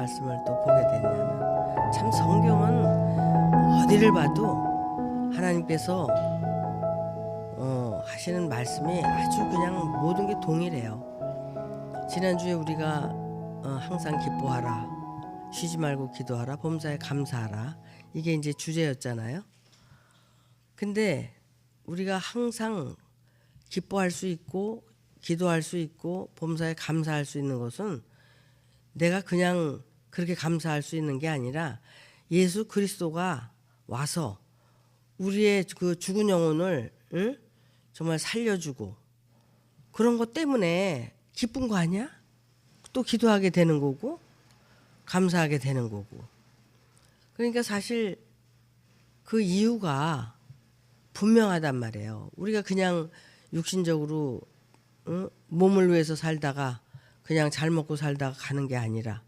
말씀을 또 보게 됐냐면, 참 성경은 어디를 봐도 하나님께서 하시는 말씀이 아주 그냥 모든 게 동일해요. 지난주에 우리가 항상 기뻐하라, 쉬지 말고 기도하라, 범사에 감사하라, 이게 이제 주제였잖아요. 근데 우리가 항상 기뻐할 수 있고 기도할 수 있고 범사에 감사할 수 있는 것은 내가 그냥 그렇게 감사할 수 있는 게 아니라 예수 그리스도가 와서 우리의 그 죽은 영혼을 정말 살려주고 그런 것 때문에 기쁜 거 아니야? 또 기도하게 되는 거고 감사하게 되는 거고. 그러니까 사실 그 이유가 분명하단 말이에요. 우리가 그냥 육신적으로 몸을 위해서 살다가 그냥 잘 먹고 살다가 가는 게 아니라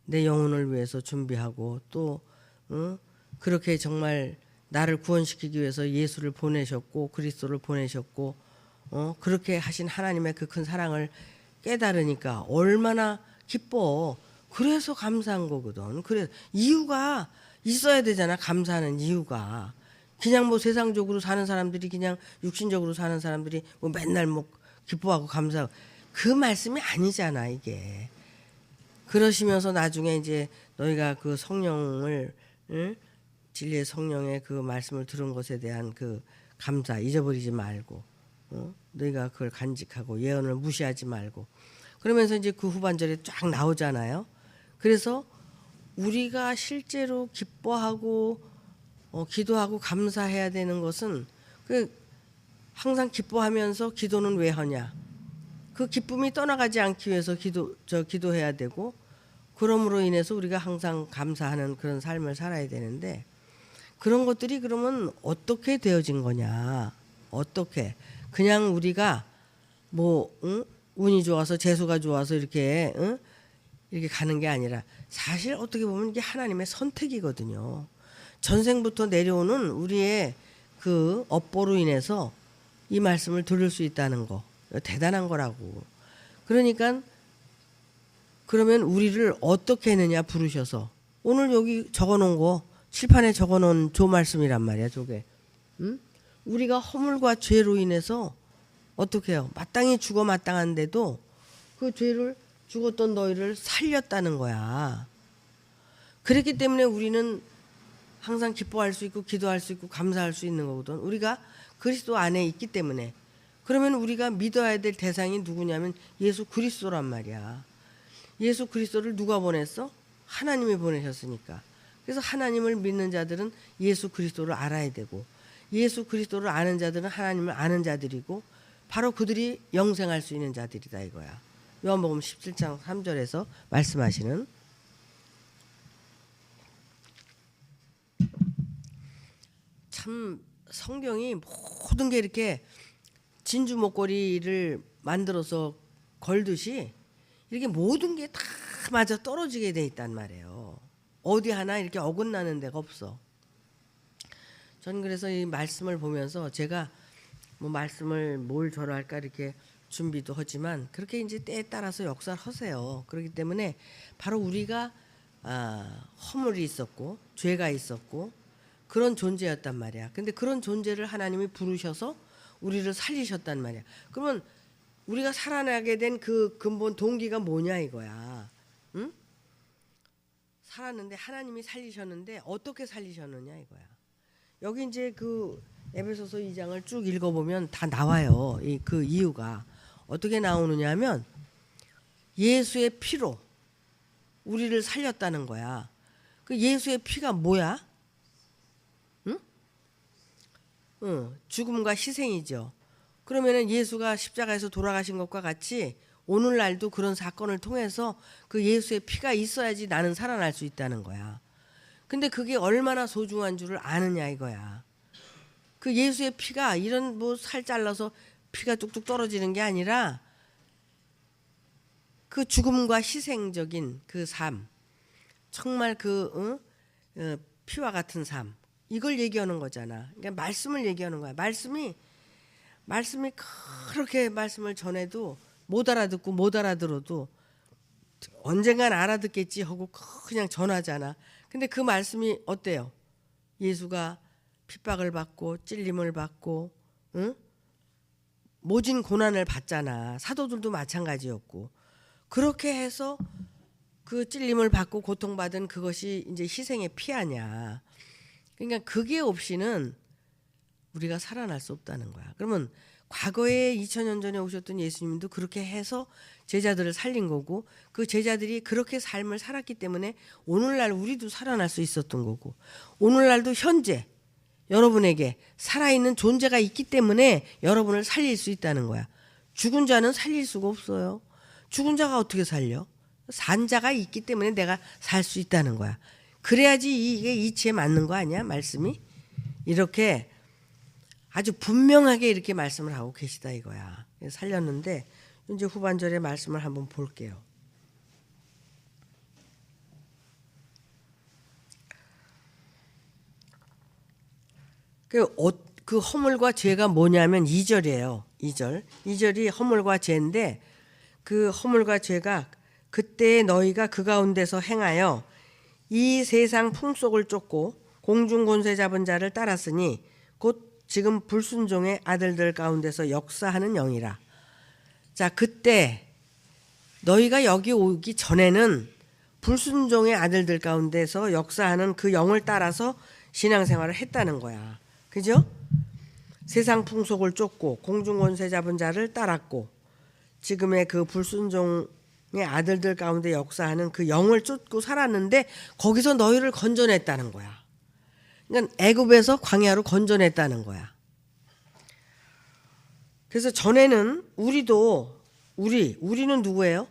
내 영혼을 위해서 준비하고 또 그렇게 정말 나를 구원시키기 위해서 예수를 보내셨고 그리스도를 보내셨고 그렇게 하신 하나님의 그 큰 사랑을 깨달으니까 얼마나 기뻐. 그래서 감사한 거거든. 그래 이유가 있어야 되잖아. 감사하는 이유가. 그냥 뭐 세상적으로 사는 사람들이 그냥 육신적으로 사는 사람들이 뭐 맨날 뭐 기뻐하고 감사하고 그 말씀이 아니잖아 이게. 그러시면서 나중에 이제 너희가 그 성령을 진리의 성령의 그 말씀을 들은 것에 대한 그 감사 잊어버리지 말고 너희가 그걸 간직하고 예언을 무시하지 말고 그러면서 이제 그 후반절에 쫙 나오잖아요. 그래서 우리가 실제로 기뻐하고 기도하고 감사해야 되는 것은 그 항상 기뻐하면서 기도는 왜 하냐? 그 기쁨이 떠나가지 않기 위해서 기도해야 되고 그럼으로 인해서 우리가 항상 감사하는 그런 삶을 살아야 되는데 그런 것들이 그러면 어떻게 되어진 거냐? 어떻게? 그냥 우리가 뭐 운이 좋아서 재수가 좋아서 이렇게 이렇게 가는 게 아니라 사실 어떻게 보면 이게 하나님의 선택이거든요. 전생부터 내려오는 우리의 그 업보로 인해서 이 말씀을 들을 수 있다는 거 대단한 거라고. 그러니까 그러면 우리를 어떻게 했느냐 부르셔서 오늘 여기 적어놓은 거 칠판에 적어놓은 조 말씀이란 말이야. 저게 우리가 허물과 죄로 인해서 어떻게 해요? 마땅히 죽어 마땅한데도 그 죄를 죽었던 너희를 살렸다는 거야. 그렇기 때문에 우리는 항상 기뻐할 수 있고 기도할 수 있고 감사할 수 있는 거거든. 우리가 그리스도 안에 있기 때문에. 그러면 우리가 믿어야 될 대상이 누구냐면 예수 그리스도란 말이야. 예수 그리스도를 누가 보냈어? 하나님이 보내셨으니까. 그래서 하나님을 믿는 자들은 예수 그리스도를 알아야 되고 예수 그리스도를 아는 자들은 하나님을 아는 자들이고 바로 그들이 영생할 수 있는 자들이다 이거야. 요한복음 17장 3절에서 말씀하시는. 참 성경이 모든 게 이렇게 진주 목걸이를 만들어서 걸듯이 이렇게 모든 게 다 맞아 떨어지게 돼 있단 말이에요. 어디 하나 이렇게 어긋나는 데가 없어. 저는 그래서 이 말씀을 보면서 제가 뭐 말씀을 뭘 전할까 이렇게 준비도 하지만 그렇게 이제 때에 따라서 역사를 하세요. 그렇기 때문에 바로 우리가 허물이 있었고 죄가 있었고 그런 존재였단 말이야. 근데 그런 존재를 하나님이 부르셔서 우리를 살리셨단 말이야. 그러면 우리가 살아나게 된 그 근본 동기가 뭐냐 이거야. 응? 살았는데 하나님이 살리셨는데 어떻게 살리셨느냐 이거야. 여기 이제 그 에베소서 2장을 쭉 읽어보면 다 나와요. 그 이유가 어떻게 나오느냐면 예수의 피로 우리를 살렸다는 거야. 그 예수의 피가 뭐야? 죽음과 희생이죠. 그러면은 예수가 십자가에서 돌아가신 것과 같이 오늘날도 그런 사건을 통해서 그 예수의 피가 있어야지 나는 살아날 수 있다는 거야. 근데 그게 얼마나 소중한 줄을 아느냐 이거야. 그 예수의 피가 이런 뭐 살 잘라서 피가 뚝뚝 떨어지는 게 아니라 그 죽음과 희생적인 그 삶, 정말 그 피와 같은 삶, 이걸 얘기하는 거잖아. 그러니까 말씀을 얘기하는 거야. 말씀이 그렇게 말씀을 전해도 못 알아듣고 못 알아들어도 언젠간 알아듣겠지 하고 그냥 전하잖아. 근데 그 말씀이 어때요? 예수가 핍박을 받고 찔림을 받고, 응? 모진 고난을 받잖아. 사도들도 마찬가지였고. 그렇게 해서 그 찔림을 받고 고통받은 그것이 이제 희생의 피하냐. 그러니까 그게 없이는 우리가 살아날 수 없다는 거야. 그러면 과거에 2000년 전에 오셨던 예수님도 그렇게 해서 제자들을 살린 거고, 그 제자들이 그렇게 삶을 살았기 때문에 오늘날 우리도 살아날 수 있었던 거고, 오늘날도 현재 여러분에게 살아있는 존재가 있기 때문에 여러분을 살릴 수 있다는 거야. 죽은 자는 살릴 수가 없어요. 죽은 자가 어떻게 살려? 산 자가 있기 때문에 내가 살 수 있다는 거야. 그래야지 이게 이치에 맞는 거 아니야? 말씀이 이렇게 아주 분명하게 이렇게 말씀을 하고 계시다 이거야. 살렸는데 이제 후반절의 말씀을 한번 볼게요. 그 허물과 죄가 뭐냐면 2절이에요. 2절이 허물과 죄인데, 그 허물과 죄가 그때 너희가 그 가운데서 행하여 이 세상 풍속을 쫓고 공중 권세 잡은 자를 따랐으니 곧 지금 불순종의 아들들 가운데서 역사하는 영이라. 자, 그때 너희가 여기 오기 전에는 불순종의 아들들 가운데서 역사하는 그 영을 따라서 신앙생활을 했다는 거야. 그죠? 세상 풍속을 쫓고 공중 권세 잡은 자를 따랐고 지금의 그 불순종의 아들들 가운데 역사하는 그 영을 쫓고 살았는데 거기서 너희를 건져냈다는 거야. 그러니까 애굽에서 광야로 건져냈다는 거야. 그래서 전에는 우리는 누구예요?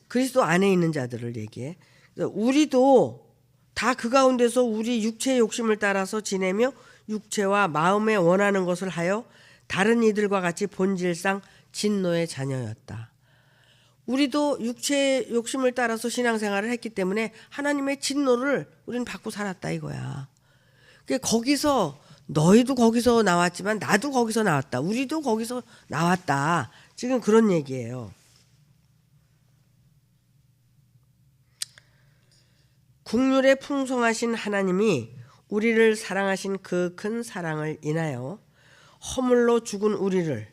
그리스도 안에 있는 자들을 얘기해. 우리도 다 그 가운데서 우리 육체의 욕심을 따라서 지내며 육체와 마음에 원하는 것을 하여 다른 이들과 같이 본질상 진노의 자녀였다. 우리도 육체의 욕심을 따라서 신앙생활을 했기 때문에 하나님의 진노를 우리는 받고 살았다 이거야. 거기서 너희도 거기서 나왔지만 나도 거기서 나왔다. 우리도 거기서 나왔다. 지금 그런 얘기예요. 국률에 풍성하신 하나님이 우리를 사랑하신 그 큰 사랑을 인하여 허물로 죽은 우리를,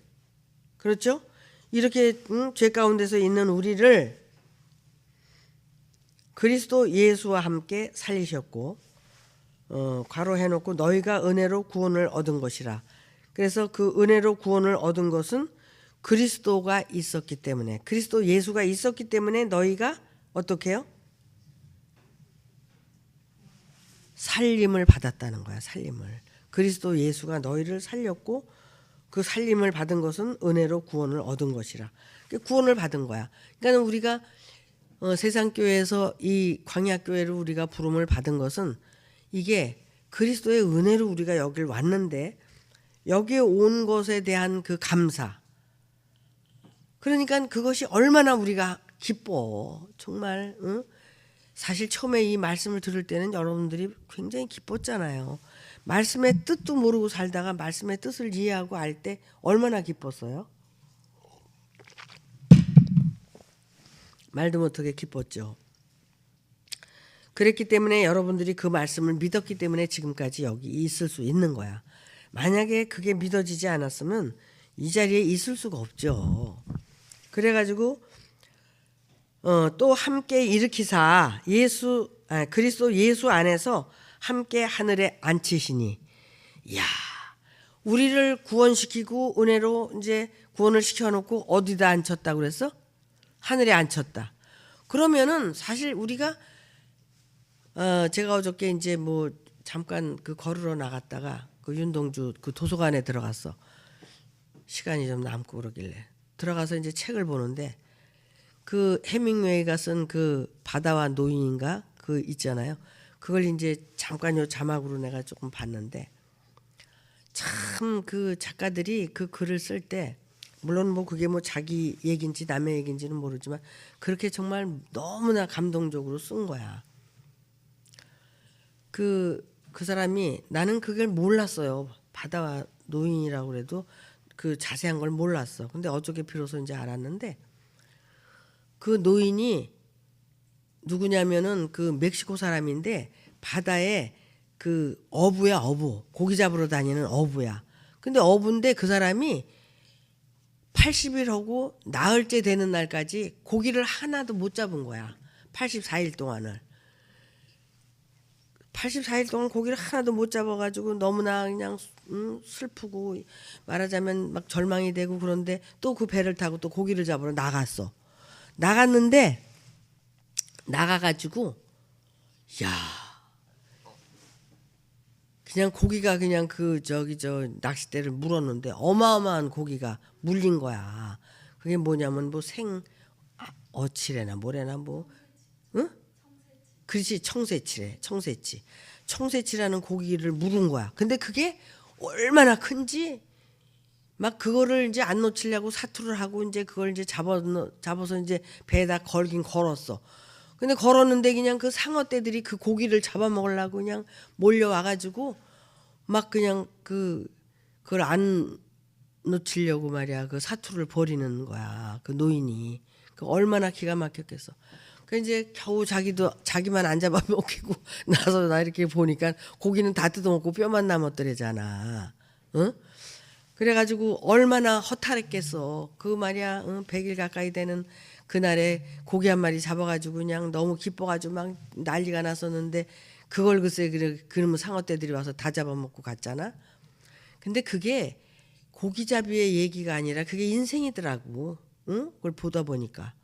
그렇죠? 이렇게 죄 가운데서 있는 우리를 그리스도 예수와 함께 살리셨고, 괄호해놓고 너희가 은혜로 구원을 얻은 것이라. 그래서 그 은혜로 구원을 얻은 것은 그리스도가 있었기 때문에, 그리스도 예수가 있었기 때문에 너희가 어떻게 해요? 살림을 받았다는 거야. 살림을. 그리스도 예수가 너희를 살렸고 그 살림을 받은 것은 은혜로 구원을 얻은 것이라. 구원을 받은 거야. 그러니까 우리가 세상교회에서 이 광야교회로 우리가 부름을 받은 것은 이게 그리스도의 은혜로 우리가 여길 왔는데 여기에 온 것에 대한 그 감사, 그러니까 그것이 얼마나 우리가 기뻐. 정말 사실 처음에 이 말씀을 들을 때는 여러분들이 굉장히 기뻤잖아요. 말씀의 뜻도 모르고 살다가 말씀의 뜻을 이해하고 알 때 얼마나 기뻤어요? 말도 못하게 기뻤죠. 그랬기 때문에 여러분들이 그 말씀을 믿었기 때문에 지금까지 여기 있을 수 있는 거야. 만약에 그게 믿어지지 않았으면 이 자리에 있을 수가 없죠. 그래가지고 또 함께 일으키사 그리스도 예수 안에서 함께 하늘에 앉히시니. 이야, 우리를 구원시키고 은혜로 이제 구원을 시켜놓고 어디다 앉혔다고 그랬어? 하늘에 앉혔다. 그러면은 사실 우리가 제가 어저께 이제 뭐 잠깐 그 걸으러 나갔다가 그 윤동주 그 도서관에 들어갔어. 시간이 좀 남고 그러길래 들어가서 이제 책을 보는데 그 해밍웨이가 쓴 그 바다와 노인인가 그 있잖아요. 그걸 이제 잠깐 요 자막으로 내가 조금 봤는데 참 그 작가들이 그 글을 쓸 때 물론 뭐 그게 뭐 자기 얘기인지 남의 얘기인지는 모르지만 그렇게 정말 너무나 감동적으로 쓴 거야. 그 사람이 나는 그걸 몰랐어요. 바다와 노인이라고 그래도 그 자세한 걸 몰랐어. 근데 어저께 비로소 이제 알았는데 그 노인이 누구냐면은 그 멕시코 사람인데 바다에 그 어부야, 어부. 고기 잡으러 다니는 어부야. 근데 어부인데 그 사람이 80일 하고 나흘째 되는 날까지 고기를 하나도 못 잡은 거야. 84일 동안을. 84일 동안 고기를 하나도 못 잡아가지고 너무나 그냥 슬프고 말하자면 막 절망이 되고 그런데 또 그 배를 타고 또 고기를 잡으러 나갔어. 나갔는데 나가가지고 야 그냥 고기가 그냥 그 저기 저 낚싯대를 물었는데 어마어마한 고기가 물린 거야. 그게 뭐냐면 뭐 어치래나 뭐래나 뭐 응? 그렇지 청새치래. 청새치라는 고기를 물은 거야. 근데 그게 얼마나 큰지 막 그거를 이제 안 놓치려고 사투를 하고 이제 그걸 이제 잡아서 이제 배에다 걸긴 걸었어. 근데 걸었는데 그냥 그 상어떼들이 그 고기를 잡아먹으려고 그냥 몰려와가지고 막 그냥 그걸 안 놓치려고 말이야. 그 사투를 벌이는 거야. 그 노인이. 그 얼마나 기가 막혔겠어. 그 이제 겨우 자기만 안 잡아먹히고 나서 나 이렇게 보니까 고기는 다 뜯어먹고 뼈만 남았더래잖아. 응? 그래가지고 얼마나 허탈했겠어. 그 말이야. 100일 가까이 되는 그날에 고기 한 마리 잡아가지고 그냥 너무 기뻐가지고 막 난리가 났었는데 그걸 글쎄 그러면 상어떼들이 와서 다 잡아먹고 갔잖아. 근데 그게 고기잡이의 얘기가 아니라 그게 인생이더라고. 응? 그걸 보다 보니까.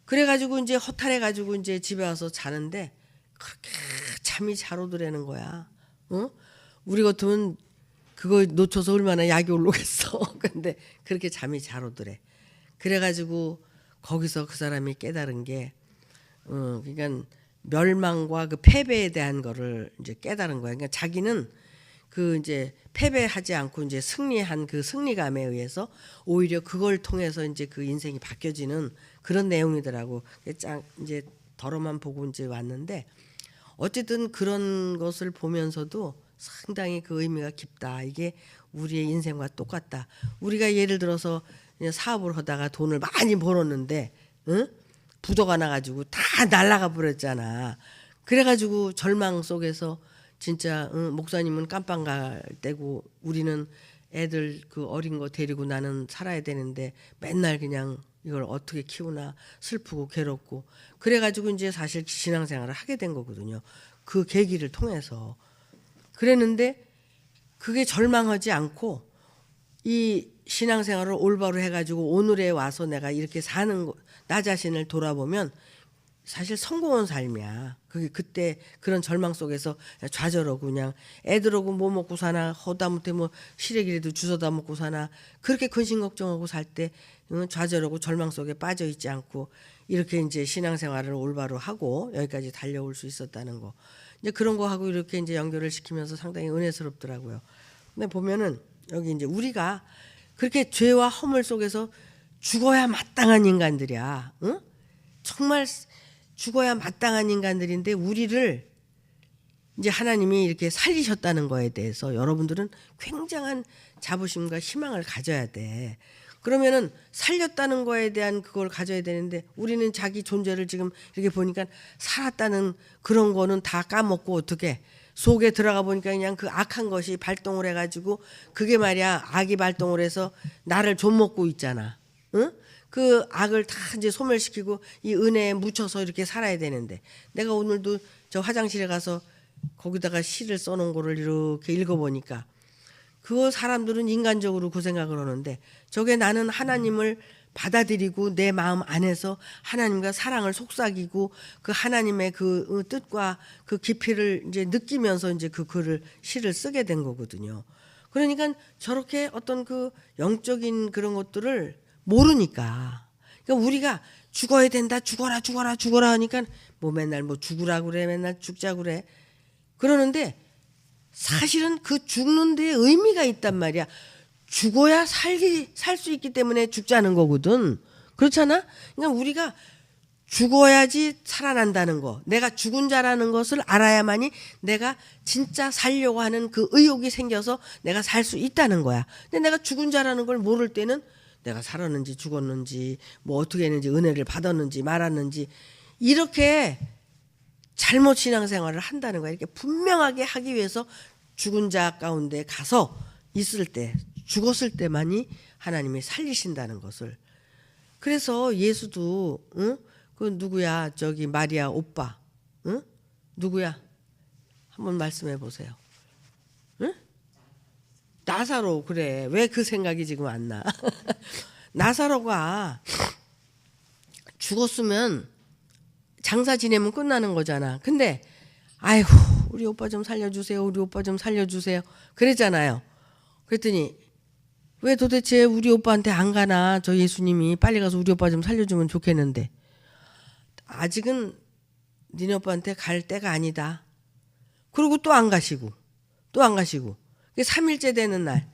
그래가지고 이제 허탈해가지고 이제 집에 와서 자는데 그렇게 잠이 잘 오더라는 거야. 어? 우리 같으면 그거 놓쳐서 얼마나 약이 올라오겠어. 근데 그렇게 잠이 잘 오더래. 그래가지고 거기서 그 사람이 깨달은 게, 그러니까 멸망과 그 패배에 대한 거를 이제 깨달은 거야. 그러니까 자기는 그 이제 패배하지 않고 이제 승리한 그 승리감에 의해서 오히려 그걸 통해서 이제 그 인생이 바뀌어지는 그런 내용이더라고. 이제 덜어만 보고 이제 왔는데 어쨌든 그런 것을 보면서도 상당히 그 의미가 깊다. 이게 우리의 인생과 똑같다. 우리가 예를 들어서 사업을 하다가 돈을 많이 벌었는데 응? 부도가 나가지고 다 날아가 버렸잖아. 그래가지고 절망 속에서 진짜 목사님은 깜빵 갈 때고 우리는 애들 그 어린 거 데리고 나는 살아야 되는데 맨날 그냥 이걸 어떻게 키우나 슬프고 괴롭고 그래가지고 이제 사실 신앙생활을 하게 된 거거든요. 그 계기를 통해서. 그랬는데 그게 절망하지 않고 이 신앙생활을 올바로 해가지고 오늘에 와서 내가 이렇게 사는 거, 나 자신을 돌아보면 사실 성공한 삶이야. 그게 그때 그런 절망 속에서 좌절하고 그냥 애들하고 뭐 먹고 사나 허다못해 뭐 시래기라도 주워다 먹고 사나 그렇게 근심 걱정하고 살 때 좌절하고 절망 속에 빠져 있지 않고 이렇게 이제 신앙생활을 올바로 하고 여기까지 달려올 수 있었다는 거. 이제 그런 거 하고 이렇게 이제 연결을 시키면서 상당히 은혜스럽더라고요. 근데 보면은 여기 이제 우리가 그렇게 죄와 허물 속에서 죽어야 마땅한 인간들이야. 응? 정말 죽어야 마땅한 인간들인데 우리를 이제 하나님이 이렇게 살리셨다는 거에 대해서 여러분들은 굉장한 자부심과 희망을 가져야 돼. 그러면은 살렸다는 거에 대한 그걸 가져야 되는데 우리는 자기 존재를 지금 이렇게 보니까 살았다는 그런 거는 다 까먹고 어떻게 속에 들어가 보니까 그냥 그 악한 것이 발동을 해가지고 그게 말이야 악이 발동을 해서 나를 좀먹고 있잖아. 응? 그 악을 다 이제 소멸시키고 이 은혜에 묻혀서 이렇게 살아야 되는데 내가 오늘도 저 화장실에 가서 거기다가 시를 써놓은 거를 이렇게 읽어보니까 그 사람들은 인간적으로 그 생각을 하는데 저게 나는 하나님을 받아들이고 내 마음 안에서 하나님과 사랑을 속삭이고 그 하나님의 그 뜻과 그 깊이를 이제 느끼면서 이제 그 글을 시를 쓰게 된 거거든요. 그러니까 저렇게 어떤 그 영적인 그런 것들을 모르니까 그러니까 우리가 죽어야 된다 죽어라 하니까 뭐 맨날 뭐 죽으라 그래 맨날 죽자 그래 그러는데 사실은 그 죽는 데에 의미가 있단 말이야. 죽어야 살 수 있기 때문에 죽자는 거거든. 그렇잖아? 그러니까 우리가 죽어야지 살아난다는 거. 내가 죽은 자라는 것을 알아야만이 내가 진짜 살려고 하는 그 의욕이 생겨서 내가 살 수 있다는 거야. 근데 내가 죽은 자라는 걸 모를 때는 내가 살았는지 죽었는지 뭐 어떻게 했는지 은혜를 받았는지 말았는지 이렇게 잘못 신앙생활을 한다는 거야. 이렇게 분명하게 하기 위해서 죽은 자 가운데 가서 있을 때, 죽었을 때만이 하나님이 살리신다는 것을. 그래서 예수도 그 누구야? 저기 마리아 오빠, 누구야? 한번 말씀해 보세요. 나사로. 그래. 왜 그 생각이 지금 안 나? 나사로가 죽었으면 장사 지내면 끝나는 거잖아. 근데 아이고 우리 오빠 좀 살려주세요. 우리 오빠 좀 살려주세요. 그랬잖아요. 그랬더니 왜 도대체 우리 오빠한테 안 가나? 저 예수님이 빨리 가서 우리 오빠 좀 살려주면 좋겠는데. 아직은 니네 오빠한테 갈 때가 아니다. 그리고 또 안 가시고 또 안 가시고 3일째 되는 날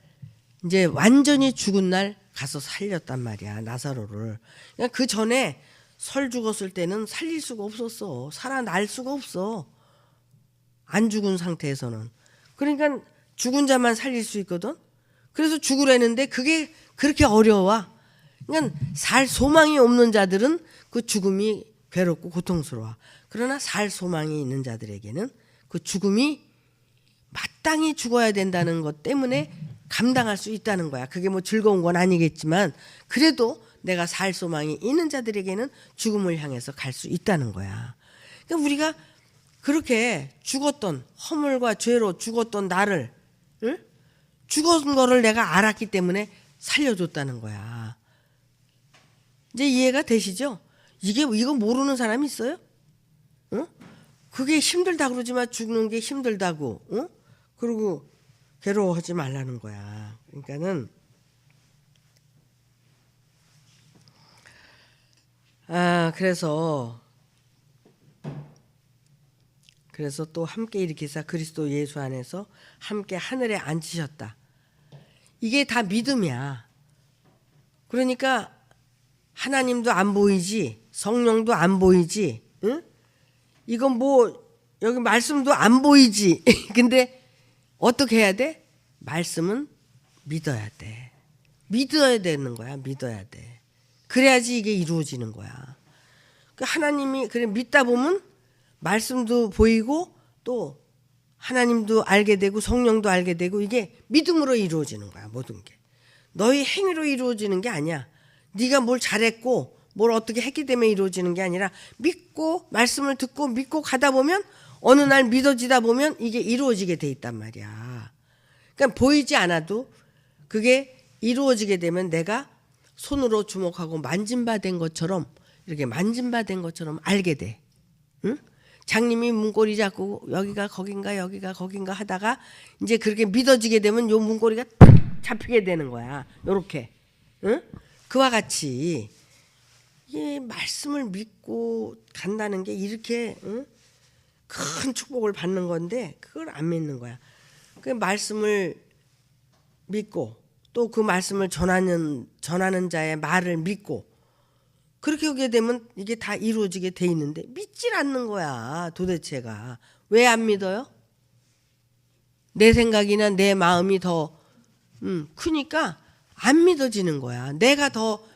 이제 완전히 죽은 날 가서 살렸단 말이야. 나사로를. 그러니까 그 전에 설 죽었을 때는 살릴 수가 없었어. 살아날 수가 없어. 안 죽은 상태에서는. 그러니까 죽은 자만 살릴 수 있거든. 그래서 죽으려는데 그게 그렇게 어려워. 그러니까 살 소망이 없는 자들은 그 죽음이 괴롭고 고통스러워. 그러나 살 소망이 있는 자들에게는 그 죽음이 마땅히 죽어야 된다는 것 때문에 감당할 수 있다는 거야. 그게 뭐 즐거운 건 아니겠지만 그래도 내가 살 소망이 있는 자들에게는 죽음을 향해서 갈 수 있다는 거야. 그러니까 우리가 그렇게 죽었던 허물과 죄로 죽었던 나를 죽은 거를 내가 알았기 때문에 살려줬다는 거야. 이제 이해가 되시죠? 이거 모르는 사람이 있어요? 그게 힘들다 그러지만 죽는 게 힘들다고. 그리고 괴로워하지 말라는 거야. 그러니까는 그래서 또 함께 일으키사 그리스도 예수 안에서 함께 하늘에 앉히셨다. 이게 다 믿음이야. 그러니까 하나님도 안 보이지, 성령도 안 보이지, 이건 뭐 여기 말씀도 안 보이지. 근데 어떻게 해야 돼? 말씀은 믿어야 돼. 믿어야 되는 거야. 믿어야 돼. 그래야지 이게 이루어지는 거야. 하나님이 그래 믿다 보면 말씀도 보이고 또 하나님도 알게 되고 성령도 알게 되고 이게 믿음으로 이루어지는 거야. 모든 게. 너희 행위로 이루어지는 게 아니야. 네가 뭘 잘했고 뭘 어떻게 했기 때문에 이루어지는 게 아니라 믿고 말씀을 듣고 믿고 가다 보면 어느 날 믿어지다 보면 이게 이루어지게 돼 있단 말이야. 그러니까 보이지 않아도 그게 이루어지게 되면 내가 손으로 주목하고 만진바된 것처럼 이렇게 만진바된 것처럼 알게 돼. 응? 장님이 문고리 잡고 여기가 거긴가 여기가 거긴가 하다가 이제 그렇게 믿어지게 되면 요 문고리가 잡히게 되는 거야. 요렇게. 응? 그와 같이 이 말씀을 믿고 간다는 게 이렇게 큰 축복을 받는 건데 그걸 안 믿는 거야. 그 말씀을 믿고 또 그 말씀을 전하는 자의 말을 믿고 그렇게 하게 되면 이게 다 이루어지게 돼 있는데 믿질 않는 거야. 도대체가. 왜 안 믿어요? 내 생각이나 내 마음이 더 크니까 안 믿어지는 거야. 내가 더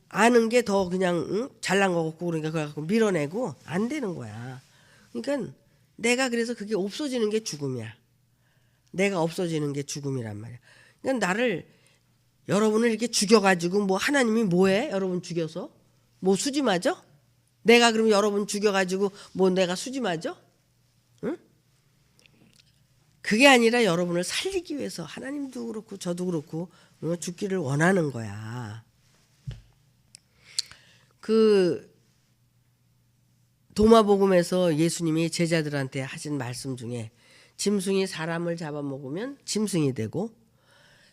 아는 게 더 그냥 잘난 거 같고 그러니까 그걸 갖고 밀어내고 안 되는 거야. 그러니까 내가 그래서 그게 없어지는 게 죽음이야. 내가 없어지는 게 죽음이란 말이야. 그러니까 여러분을 이렇게 죽여가지고 뭐 하나님이 뭐해? 여러분 죽여서 뭐 수지 맞아? 내가 그럼 여러분 죽여가지고 뭐 내가 수지 맞아? 응? 그게 아니라 여러분을 살리기 위해서 하나님도 그렇고 저도 그렇고 죽기를 원하는 거야. 그 도마복음에서 예수님이 제자들한테 하신 말씀 중에 짐승이 사람을 잡아먹으면 짐승이 되고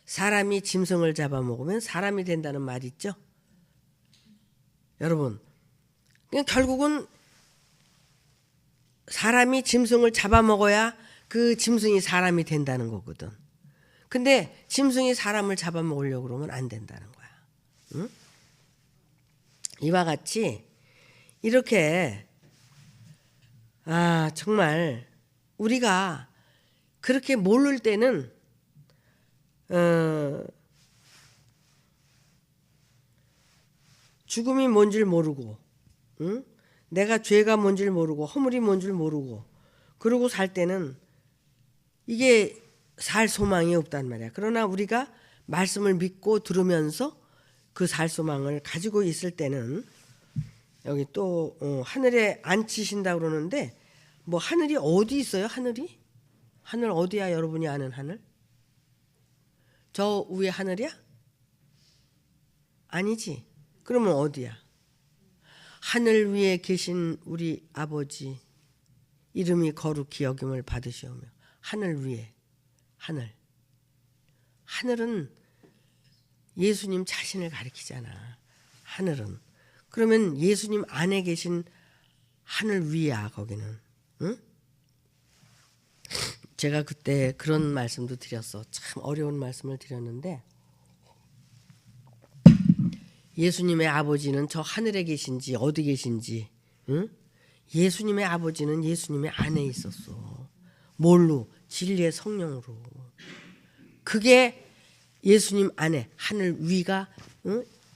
사람이 짐승을 잡아먹으면 사람이 된다는 말 있죠. 여러분 그냥 결국은 사람이 짐승을 잡아먹어야 그 짐승이 사람이 된다는 거거든. 근데 짐승이 사람을 잡아먹으려고 그러면 안 된다는 거야. 응? 이와 같이 이렇게 정말 우리가 그렇게 모를 때는 죽음이 뭔지를 모르고 내가 죄가 뭔 줄 모르고 허물이 뭔 줄 모르고 그러고 살 때는 이게 살 소망이 없단 말이야. 그러나 우리가 말씀을 믿고 들으면서 그 살 소망을 가지고 있을 때는 여기 또 하늘에 앉히신다 그러는데 뭐 하늘이 어디 있어요? 하늘이? 하늘 어디야? 여러분이 아는 하늘? 저 위에 하늘이야? 아니지. 그러면 어디야? 하늘 위에 계신 우리 아버지 이름이 거룩히 여김을 받으시오며. 하늘 위에 하늘은 예수님 자신을 가리키잖아. 하늘은. 그러면 예수님 안에 계신 하늘 위야 거기는. 응? 제가 그때 그런 말씀도 드렸어. 참 어려운 말씀을 드렸는데 예수님의 아버지는 저 하늘에 계신지 어디 계신지, 응? 예수님의 아버지는 예수님의 안에 있었어. 뭘로? 진리의 성령으로. 그게 예수님 안에 하늘 위가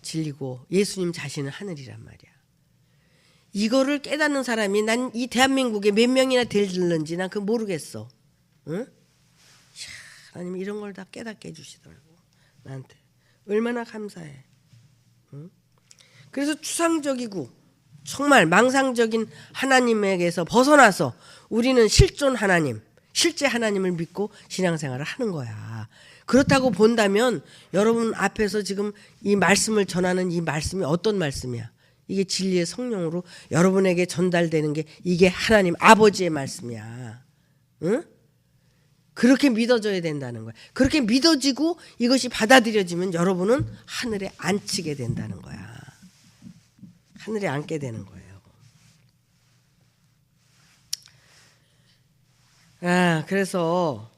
진리고 예수님 자신은 하늘이란 말이야. 이거를 깨닫는 사람이 난 이 대한민국에 몇 명이나 될는지 난 그거 모르겠어. 응? 하나님 이런 걸 다 깨닫게 해주시더라고 나한테. 얼마나 감사해. 응? 그래서 추상적이고 정말 망상적인 하나님에게서 벗어나서 우리는 실존 하나님, 실제 하나님을 믿고 신앙생활을 하는 거야. 그렇다고 본다면 여러분 앞에서 지금 이 말씀을 전하는 이 말씀이 어떤 말씀이야? 이게 진리의 성령으로 여러분에게 전달되는 게 이게 하나님 아버지의 말씀이야. 응? 그렇게 믿어져야 된다는 거야. 그렇게 믿어지고 이것이 받아들여지면 여러분은 하늘에 앉히게 된다는 거야. 하늘에 앉게 되는 거예요. 그래서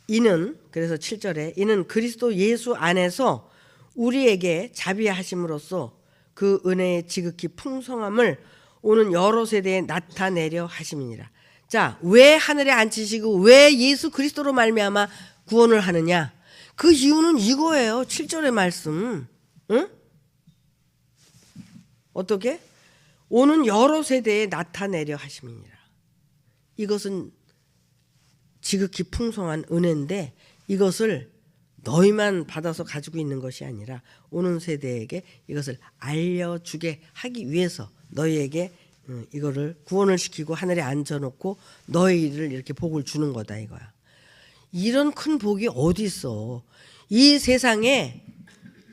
이는 그래서 7절에 이는 그리스도 예수 안에서 우리에게 자비하심으로써 그 은혜의 지극히 풍성함을 오는 여러 세대에 나타내려 하심이니라. 자, 왜 하늘에 앉히시고 왜 예수 그리스도로 말미암아 구원을 하느냐? 그 이유는 이거예요. 7절의 말씀. 응? 어떻게? 오는 여러 세대에 나타내려 하심이니라. 이것은 지극히 풍성한 은혜인데 이것을 너희만 받아서 가지고 있는 것이 아니라 오는 세대에게 이것을 알려주게 하기 위해서 너희에게 이거를 구원을 시키고 하늘에 앉혀놓고 너희를 이렇게 복을 주는 거다 이거야. 이런 큰 복이 어디 있어? 이 세상에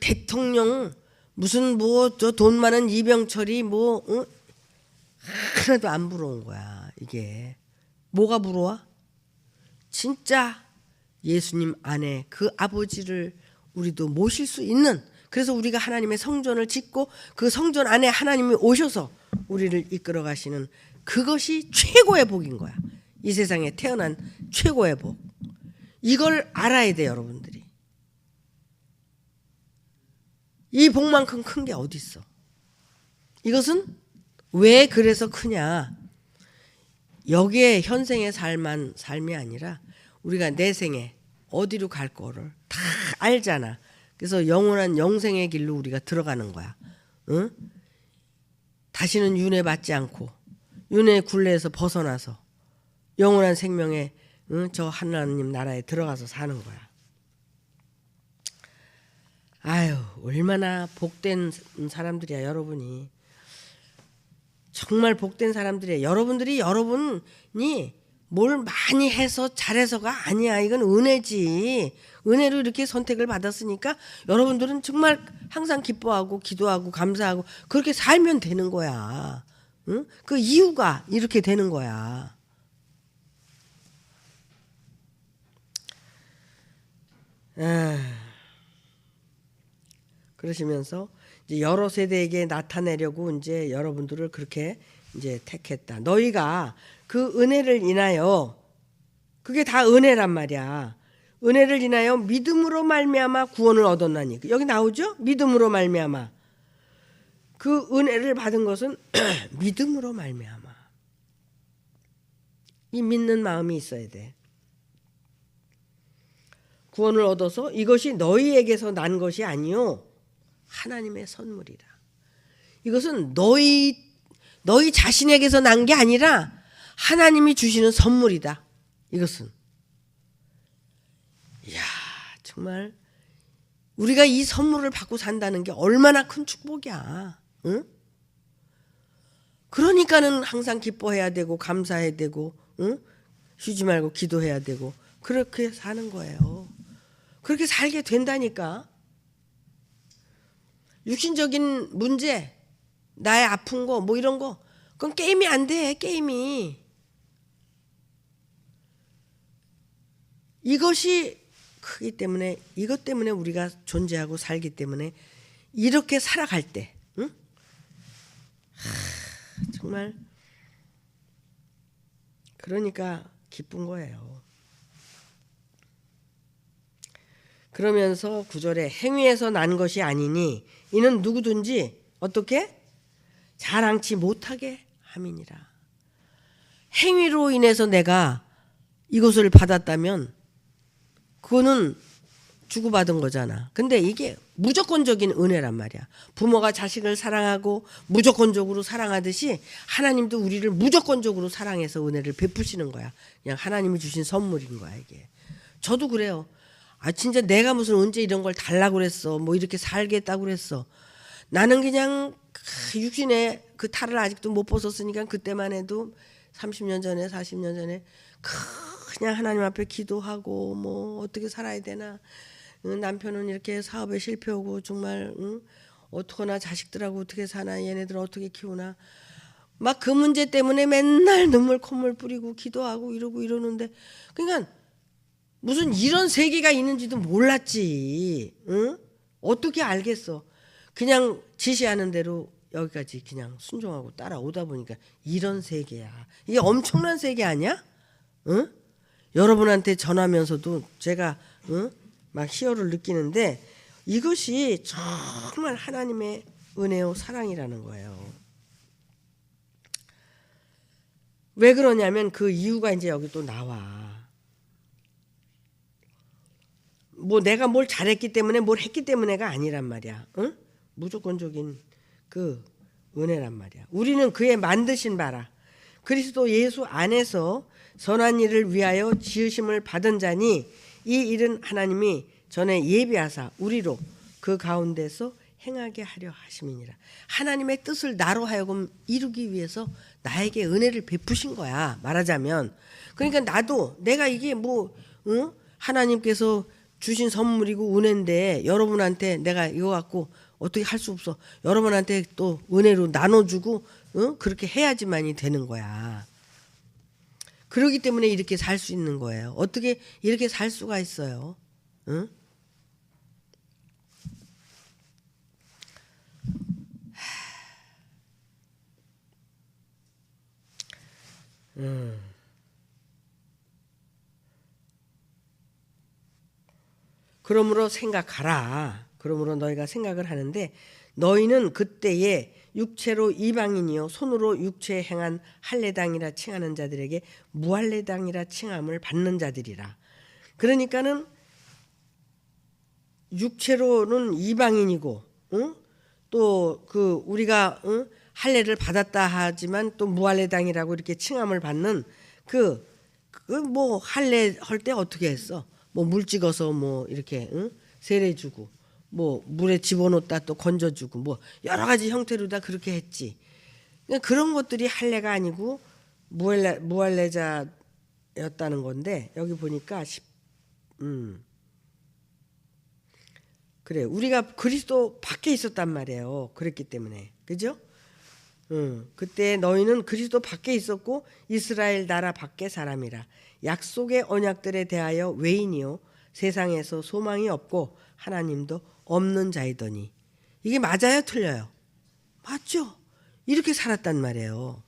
대통령 무슨 뭐 저 돈 많은 이병철이 뭐 하나도 안 부러운 거야. 이게 뭐가 부러워? 진짜 예수님 안에 그 아버지를 우리도 모실 수 있는, 그래서 우리가 하나님의 성전을 짓고 그 성전 안에 하나님이 오셔서 우리를 이끌어 가시는 그것이 최고의 복인 거야. 이 세상에 태어난 최고의 복. 이걸 알아야 돼 여러분들이. 이 복만큼 큰 게 어디 있어? 이것은 왜 그래서 크냐? 여기에 현생의 삶이 아니라 우리가 내생에 어디로 갈 거를 다 알잖아. 그래서 영원한 영생의 길로 우리가 들어가는 거야. 응? 다시는 윤회 받지 않고 윤회 굴레에서 벗어나서 영원한 생명의 저 하나님 나라에 들어가서 사는 거야. 아유, 얼마나 복된 사람들이야 여러분이. 정말 복된 사람들이에요. 여러분이 뭘 많이 해서 잘해서가 아니야. 이건 은혜지. 은혜로 이렇게 선택을 받았으니까 여러분들은 정말 항상 기뻐하고 기도하고 감사하고 그렇게 살면 되는 거야. 응? 그 이유가 이렇게 되는 거야. 그러시면서 이제 여러 세대에게 나타내려고 이제 여러분들을 그렇게 이제 택했다. 너희가 그 은혜를 인하여, 그게 다 은혜란 말이야. 은혜를 인하여 믿음으로 말미암아 구원을 얻었나니. 여기 나오죠? 믿음으로 말미암아. 그 은혜를 받은 것은 믿음으로 말미암아. 이 믿는 마음이 있어야 돼. 구원을 얻어서 이것이 너희에게서 난 것이 아니요 하나님의 선물이라. 이것은 너희 자신에게서 난 게 아니라 하나님이 주시는 선물이다. 이것은. 이야, 정말 우리가 이 선물을 받고 산다는 게 얼마나 큰 축복이야. 응? 그러니까는 항상 기뻐해야 되고 감사해야 되고, 응? 쉬지 말고 기도해야 되고, 그렇게 사는 거예요. 그렇게 살게 된다니까. 육신적인 문제, 나의 아픈 거, 뭐 이런 거, 그건 게임이 안 돼, 게임이. 이것이 크기 때문에, 이것 때문에 우리가 존재하고 살기 때문에 이렇게 살아갈 때, 응? 정말 그러니까 기쁜 거예요. 그러면서 9절에 행위에서 난 것이 아니니 이는 누구든지 어떻게 자랑치 못하게 함이니라. 행위로 인해서 내가 이것을 받았다면 그거는 주고받은 거잖아. 근데 이게 무조건적인 은혜란 말이야. 부모가 자식을 사랑하고 무조건적으로 사랑하듯이 하나님도 우리를 무조건적으로 사랑해서 은혜를 베푸시는 거야. 그냥 하나님이 주신 선물인 거야 이게. 저도 그래요. 아 진짜 내가 무슨 언제 이런 걸 달라고 그랬어. 뭐 이렇게 살겠다고 그랬어. 나는 그냥 육신의 그 탈을 아직도 못 벗었으니까 그때만 해도 30년 전에 40년 전에 그냥 하나님 앞에 기도하고 뭐 어떻게 살아야 되나. 남편은 이렇게 사업에 실패하고 정말 어떡하나 자식들하고 어떻게 사나 얘네들 어떻게 키우나 막 그 문제 때문에 맨날 눈물 콧물 뿌리고 기도하고 이러고 이러는데 그러니까 무슨 이런 세계가 있는지도 몰랐지. 응? 어떻게 알겠어. 그냥 지시하는 대로 여기까지 그냥 순종하고 따라오다 보니까 이런 세계야. 이게 엄청난 세계 아니야? 응? 여러분한테 전하면서도 제가 막 희열을 느끼는데 이것이 정말 하나님의 은혜요 사랑이라는 거예요. 왜 그러냐면 그 이유가 이제 여기 또 나와. 뭐 내가 뭘 잘했기 때문에 뭘 했기 때문에가 아니란 말이야. 응? 무조건적인 그 은혜란 말이야. 우리는 그의 만드신 바라 그리스도 예수 안에서 선한 일을 위하여 지으심을 받은 자니 이 일은 하나님이 전에 예비하사 우리로 그 가운데서 행하게 하려 하심이니라. 하나님의 뜻을 나로 하여금 이루기 위해서 나에게 은혜를 베푸신 거야. 말하자면 그러니까 나도 내가 이게 뭐 하나님께서 주신 선물이고 은혜인데 여러분한테 내가 이거 갖고 어떻게 할 수 없어. 여러분한테 또 은혜로 나눠주고 그렇게 해야지만이 되는 거야. 그러기 때문에 이렇게 살 수 있는 거예요. 어떻게 이렇게 살 수가 있어요? 응? 그러므로 생각하라. 그러므로 너희가 생각을 하는데 너희는 그때에 육체로 이방인이요 손으로 육체에 행한 할례당이라 칭하는 자들에게 무할례당이라 칭함을 받는 자들이라. 그러니까는 육체로는 이방인이고 또 그 우리가 할례를 받았다 하지만 또 무할례당이라고 이렇게 칭함을 받는 그 뭐 할례 할 때 어떻게 했어? 뭐 물 찍어서 뭐 이렇게 세례 주고 뭐 물에 집어넣었다 또 건져주고 뭐 여러 가지 형태로 다 그렇게 했지. 그런 것들이 할례가 아니고 무할례자였다는 건데 여기 보니까 그래 우리가 그리스도 밖에 있었단 말이에요. 그랬기 때문에 그죠? 그때 너희는 그리스도 밖에 있었고 이스라엘 나라 밖의 사람이라. 약속의 언약들에 대하여 외인이요 세상에서 소망이 없고 하나님도 없는 자이더니. 이게 맞아요 틀려요? 맞죠. 이렇게 살았단 말이에요.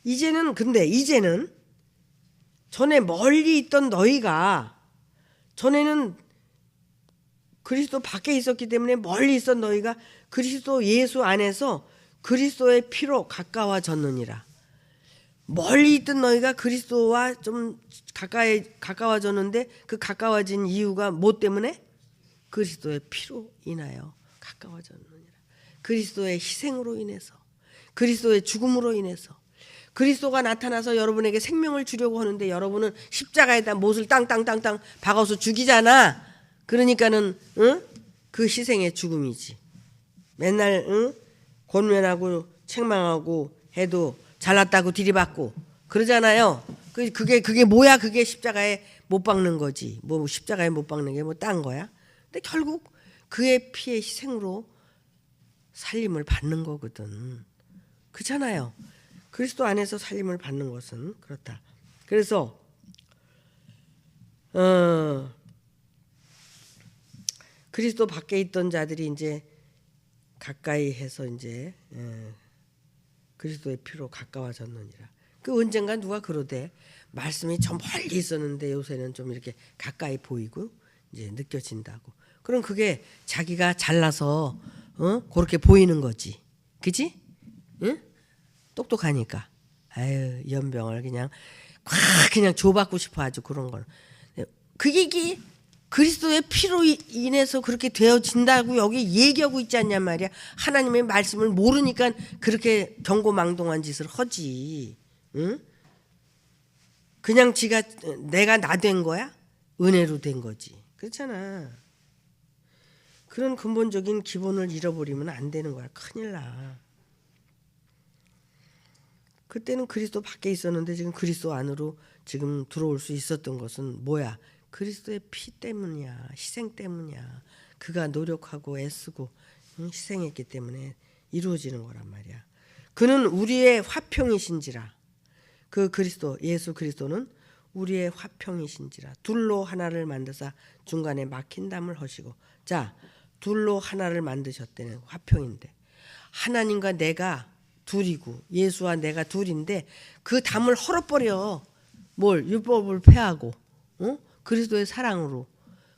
이제는 전에 멀리 있던 너희가 전에는 그리스도 밖에 있었기 때문에 멀리 있던 너희가 그리스도 예수 안에서 그리스도의 피로 가까워졌느니라. 멀리 있던 너희가 그리스도와 좀 가까워졌는데 그 가까워진 이유가 뭐 때문에? 그리스도의 피로 인하여 가까워졌느니라. 그리스도의 희생으로 인해서, 그리스도의 죽음으로 인해서, 그리스도가 나타나서 여러분에게 생명을 주려고 하는데 여러분은 십자가에다 못을 땅땅땅땅 박아서 죽이잖아. 그러니까는 그 희생의 죽음이지. 맨날 권면하고 책망하고 해도 잘났다고 들이받고 그러잖아요. 그게 뭐야? 그게 십자가에 못 박는 거지. 뭐 십자가에 못 박는 게 뭐 딴 거야? 근데 결국 그의 피의 희생으로 살림을 받는 거거든. 그렇잖아요. 그리스도 안에서 살림을 받는 것은 그렇다. 그래서 그리스도 밖에 있던 자들이 이제 가까이 해서 이제 그리스도의 피로 가까워졌느니라. 그 언젠가 누가 그러대. 말씀이 저 멀리 있었는데 요새는 좀 이렇게 가까이 보이고 이제 느껴진다고. 그럼 그게 자기가 잘나서 그렇게 보이는 거지. 그지? 응? 똑똑하니까. 아유, 연병을 그냥 콱 그냥 줘받고 싶어 아주 그런 거는. 그게 그리스도의 피로 인해서 그렇게 되어진다고 여기 얘기하고 있지 않냔 말이야. 하나님의 말씀을 모르니까 그렇게 경고망동한 짓을 하지. 응? 그냥 지가 내가 나 된 거야? 은혜로 된 거지. 그렇잖아. 그런 근본적인 기본을 잃어버리면 안 되는 거야. 큰일 나. 그때는 그리스도 밖에 있었는데 지금 그리스도 안으로 지금 들어올 수 있었던 것은 뭐야? 그리스도의 피 때문이야. 희생 때문이야. 그가 노력하고 애쓰고 희생했기 때문에 이루어지는 거란 말이야. 그는 우리의 화평이신지라. 그 그리스도 예수 그리스도는 우리의 화평이신지라. 둘로 하나를 만드사 중간에 막힌 담을 하시고. 자, 둘로 하나를 만드셨다는 화평인데 하나님과 내가 둘이고 예수와 내가 둘인데 그 담을 헐어버려. 뭘? 율법을 폐하고 그리스도의 사랑으로.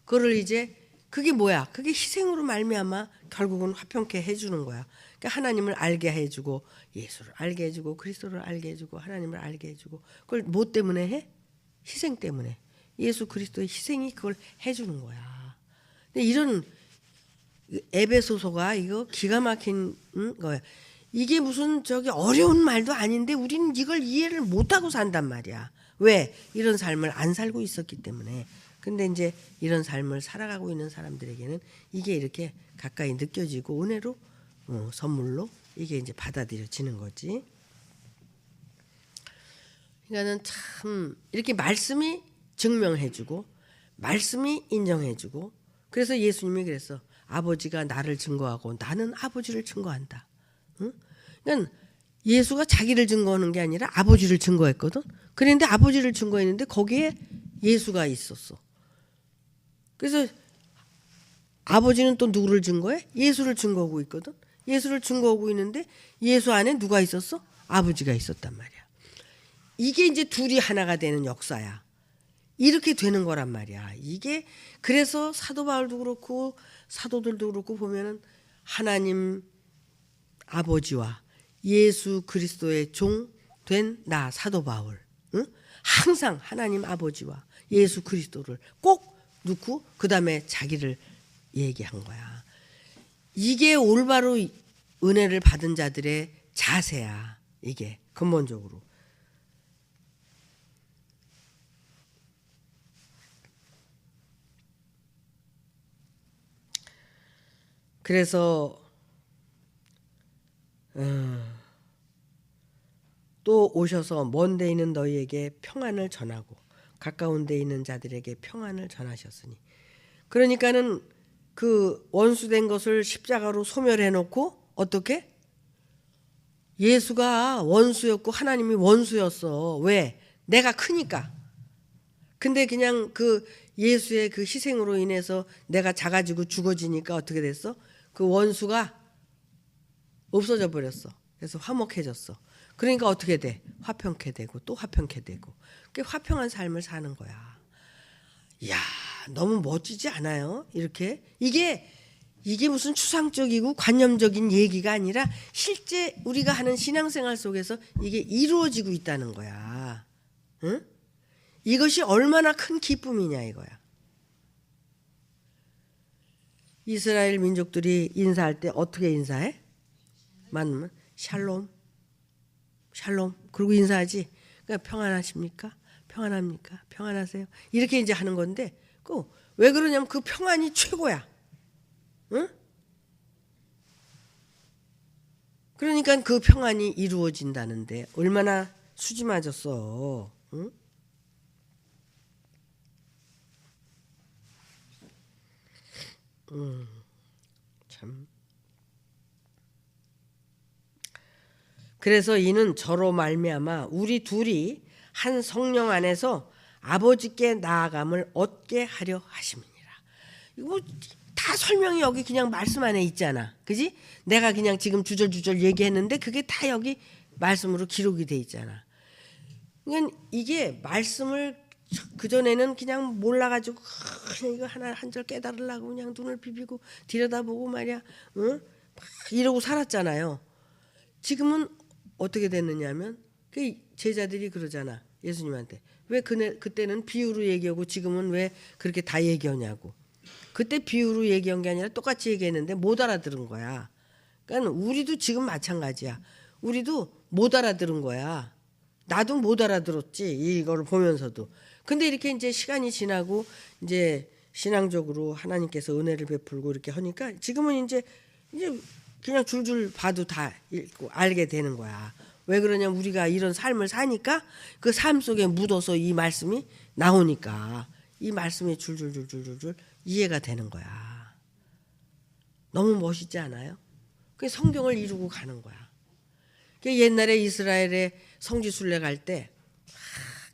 그걸 이제 그게 뭐야? 그게 희생으로 말미암아 결국은 화평케 해주는 거야. 그러니까 하나님을 알게 해주고 예수를 알게 해주고 그리스도를 알게 해주고 하나님을 알게 해주고. 그걸 뭐 때문에 해? 희생 때문에. 예수 그리스도의 희생이 그걸 해주는 거야. 근데 이런 에베소서가 이거 기가 막힌 거야. 이게 무슨 저기 어려운 말도 아닌데 우리는 이걸 이해를 못하고 산단 말이야. 왜? 이런 삶을 안 살고 있었기 때문에. 근데 이제 이런 삶을 살아가고 있는 사람들에게는 이게 이렇게 가까이 느껴지고 은혜로 선물로 이게 이제 받아들여지는 거지. 그러니까는 참 이렇게 말씀이 증명해주고 말씀이 인정해주고. 그래서 예수님이 그랬어. 아버지가 나를 증거하고 나는 아버지를 증거한다. 응? 그러니까 예수가 자기를 증거하는 게 아니라 아버지를 증거했거든. 그런데 아버지를 증거했는데 거기에 예수가 있었어. 그래서 아버지는 또 누구를 증거해? 예수를 증거하고 있거든. 예수를 증거하고 있는데 예수 안에 누가 있었어? 아버지가 있었단 말이야. 이게 이제 둘이 하나가 되는 역사야. 이렇게 되는 거란 말이야. 이게 그래서 사도 바울도 그렇고 사도들도 그렇고 보면은 하나님 아버지와 예수 그리스도의 종 된 나 사도 바울, 항상 하나님 아버지와 예수 그리스도를 꼭 놓고 그 다음에 자기를 얘기한 거야. 이게 올바로 은혜를 받은 자들의 자세야. 이게 근본적으로. 그래서 또 오셔서 먼 데 있는 너희에게 평안을 전하고 가까운 데 있는 자들에게 평안을 전하셨으니. 그러니까는 그 원수된 것을 십자가로 소멸해 놓고 어떻게? 예수가 원수였고 하나님이 원수였어. 왜? 내가 크니까. 근데 그냥 그 예수의 그 희생으로 인해서 내가 작아지고 죽어지니까 어떻게 됐어? 그 원수가 없어져 버렸어. 그래서 화목해졌어. 그러니까 어떻게 돼? 화평케 되고 또 화평케 되고. 그 화평한 삶을 사는 거야. 이야, 너무 멋지지 않아요? 이렇게 이게 무슨 추상적이고 관념적인 얘기가 아니라 실제 우리가 하는 신앙생활 속에서 이게 이루어지고 있다는 거야. 응? 이것이 얼마나 큰 기쁨이냐 이거야. 이스라엘 민족들이 인사할 때 어떻게 인사해? 만나면 샬롬, 샬롬. 그리고 인사하지. 그러니까 평안하십니까? 평안합니까? 평안하세요? 이렇게 이제 하는 건데, 왜 그러냐면 그 평안이 최고야. 응? 그러니까 그 평안이 이루어진다는데 얼마나 수지 맞았어. 응? 참. 그래서 이는 저로 말미암아 우리 둘이 한 성령 안에서 아버지께 나아감을 얻게 하려 하심이니라. 이거 다 설명이 여기 그냥 말씀 안에 있잖아. 그지? 내가 그냥 지금 주절주절 얘기했는데 그게 다 여기 말씀으로 기록이 돼 있잖아. 그러니까 이게 말씀을 그전에는 그냥 몰라가지고 그냥 이거 하나 한 절 깨달으려고 그냥 눈을 비비고 들여다보고 말이야. 응? 막 이러고 살았잖아요. 지금은 어떻게 됐느냐면 그 제자들이 그러잖아. 예수님한테. 왜 그때는 비유로 얘기하고 지금은 왜 그렇게 다 얘기하냐고. 그때 비유로 얘기한 게 아니라 똑같이 얘기했는데 못 알아들은 거야. 그러니까 우리도 지금 마찬가지야. 우리도 못 알아들은 거야. 나도 못 알아들었지. 이거를 보면서도. 근데 이렇게 이제 시간이 지나고 이제 신앙적으로 하나님께서 은혜를 베풀고 이렇게 하니까 지금은 이제 그냥 줄줄 봐도 다 읽고 알게 되는 거야. 왜 그러냐면 우리가 이런 삶을 사니까 그 삶 속에 묻어서 이 말씀이 나오니까 이 말씀이 줄줄줄줄줄 이해가 되는 거야. 너무 멋있지 않아요? 그 성경을 이루고 가는 거야. 옛날에 이스라엘에 성지순례 갈 때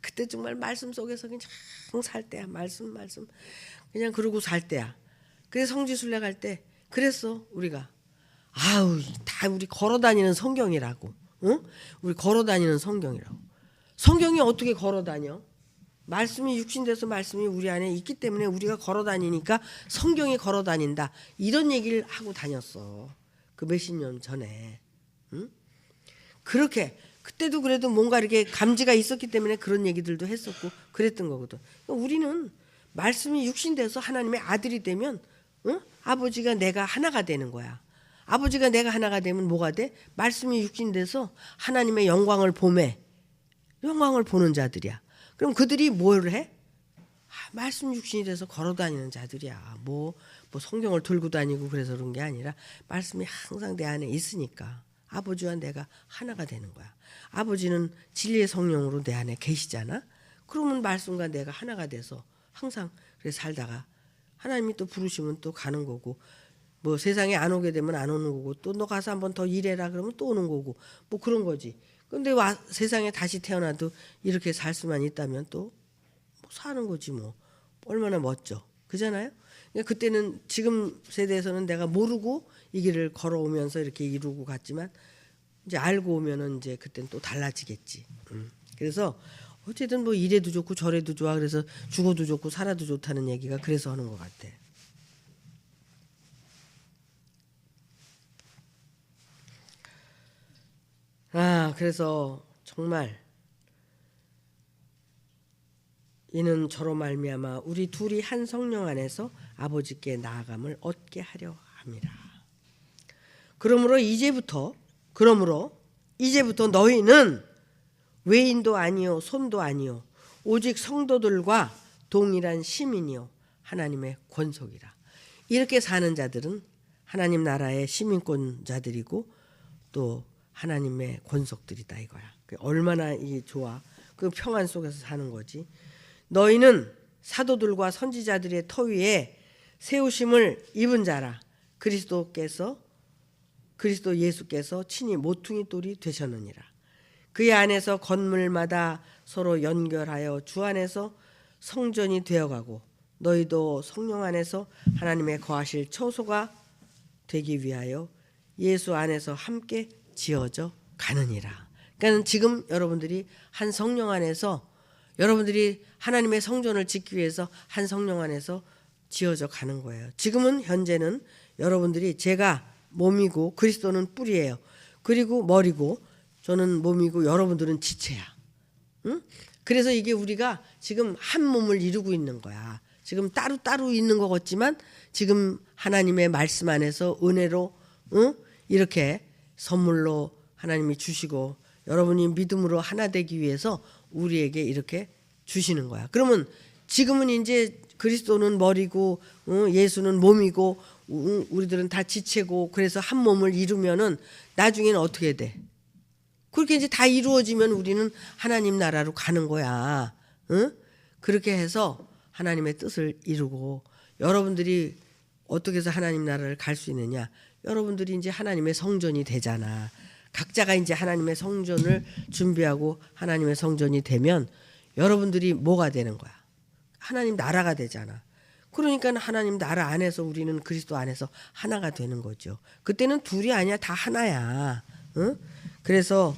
그때 정말 말씀 속에서 그냥 살 때야. 말씀 그냥 그러고 살 때야. 그래서 성지순례 갈 때 그랬어 우리가. 아우 다 우리 걸어다니는 성경이라고. 응? 우리 걸어다니는 성경이라고. 성경이 어떻게 걸어다녀? 말씀이 육신돼서 말씀이 우리 안에 있기 때문에 우리가 걸어다니니까 성경이 걸어다닌다. 이런 얘기를 하고 다녔어. 그 몇십 년 전에. 응? 그렇게 그때도 그래도 뭔가 이렇게 감지가 있었기 때문에 그런 얘기들도 했었고 그랬던 거거든. 그러니까 우리는 말씀이 육신돼서 하나님의 아들이 되면 응? 아버지가 내가 하나가 되는 거야. 아버지가 내가 하나가 되면 뭐가 돼? 말씀이 육신돼서 하나님의 영광을 보매. 영광을 보는 자들이야. 그럼 그들이 뭘 해? 말씀 육신이 돼서 걸어다니는 자들이야. 뭐 성경을 들고 다니고 그래서 그런 게 아니라 말씀이 항상 내 안에 있으니까 아버지와 내가 하나가 되는 거야. 아버지는 진리의 성령으로 내 안에 계시잖아. 그러면 말씀과 내가 하나가 돼서 항상 그래 살다가 하나님이 또 부르시면 또 가는 거고, 뭐 세상에 안 오게 되면 안 오는 거고, 또 너 가서 한번 더 일해라 그러면 또 오는 거고, 뭐 그런 거지. 근데 세상에 다시 태어나도 이렇게 살 수만 있다면 또 뭐 사는 거지 뭐. 얼마나 멋져. 그잖아요? 그러니까 그때는 지금 세대에서는 내가 모르고 이 길을 걸어오면서 이렇게 이루고 갔지만 이제 알고 오면은 이제 그때는 또 달라지겠지. 그래서 어쨌든 뭐 이래도 좋고 저래도 좋아. 그래서 죽어도 좋고 살아도 좋다는 얘기가 그래서 하는 것 같아. 그래서 정말 이는 저로 말미암아 우리 둘이 한 성령 안에서 아버지께 나아감을 얻게 하려 함이라. 그러므로 이제부터 너희는 외인도 아니요 손도 아니요 오직 성도들과 동일한 시민이요 하나님의 권속이라. 이렇게 사는 자들은 하나님 나라의 시민권자들이고 또 하나님의 권속들이다 이거야. 얼마나 이 좋아. 그 평안 속에서 사는 거지. 너희는 사도들과 선지자들의 터 위에 세우심을 입은 자라. 그리스도 예수께서 친히 모퉁이 돌이 되셨느니라. 그의 안에서 건물마다 서로 연결하여 주 안에서 성전이 되어가고 너희도 성령 안에서 하나님의 거하실 처소가 되기 위하여 예수 안에서 함께 지어져 가느니라. 그러니까 지금 여러분들이 한 성령 안에서 여러분들이 하나님의 성전을 짓기 위해서 한 성령 안에서 지어져 가는 거예요. 지금은 현재는 여러분들이 제가 몸이고 그리스도는 뿌리예요. 그리고 머리고 저는 몸이고 여러분들은 지체야. 응? 그래서 이게 우리가 지금 한 몸을 이루고 있는 거야. 지금 따로 있는 것 같지만 지금 하나님의 말씀 안에서 은혜로 이렇게 선물로 하나님이 주시고 여러분이 믿음으로 하나 되기 위해서 우리에게 이렇게 주시는 거야. 그러면 지금은 이제 그리스도는 머리고 예수는 몸이고 우리들은 다 지체고 그래서 한 몸을 이루면은 나중에는 어떻게 돼? 그렇게 이제 다 이루어지면 우리는 하나님 나라로 가는 거야. 응? 그렇게 해서 하나님의 뜻을 이루고 여러분들이 어떻게 해서 하나님 나라를 갈 수 있느냐? 여러분들이 이제 하나님의 성전이 되잖아. 각자가 이제 하나님의 성전을 준비하고 하나님의 성전이 되면 여러분들이 뭐가 되는 거야? 하나님 나라가 되잖아. 그러니까 하나님 나라 안에서 우리는 그리스도 안에서 하나가 되는 거죠. 그때는 둘이 아니야, 다 하나야. 응? 그래서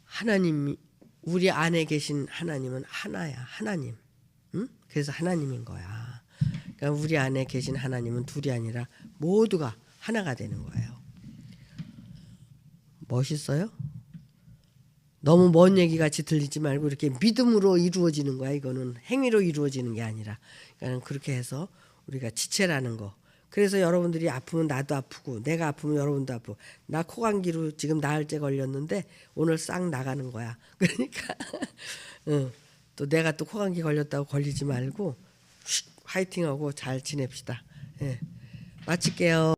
하나님이 우리 안에 계신 하나님은 하나야, 하나님. 응? 그래서 하나님인 거야. 그러니까 우리 안에 계신 하나님은 둘이 아니라 모두가 하나가 되는 거예요. 멋있어요? 너무 먼 얘기 같이 들리지 말고 이렇게 믿음으로 이루어지는 거야. 이거는 행위로 이루어지는 게 아니라. 그러니까 그렇게 해서 우리가 지체라는 거. 그래서 여러분들이 아프면 나도 아프고 내가 아프면 여러분도 아프고 나 코감기로 지금 나흘째 걸렸는데 오늘 싹 나가는 거야. 그러니까 또 내가 또 코감기 걸렸다고 걸리지 말고 화이팅하고 잘 지냅시다. 예. 마칠게요.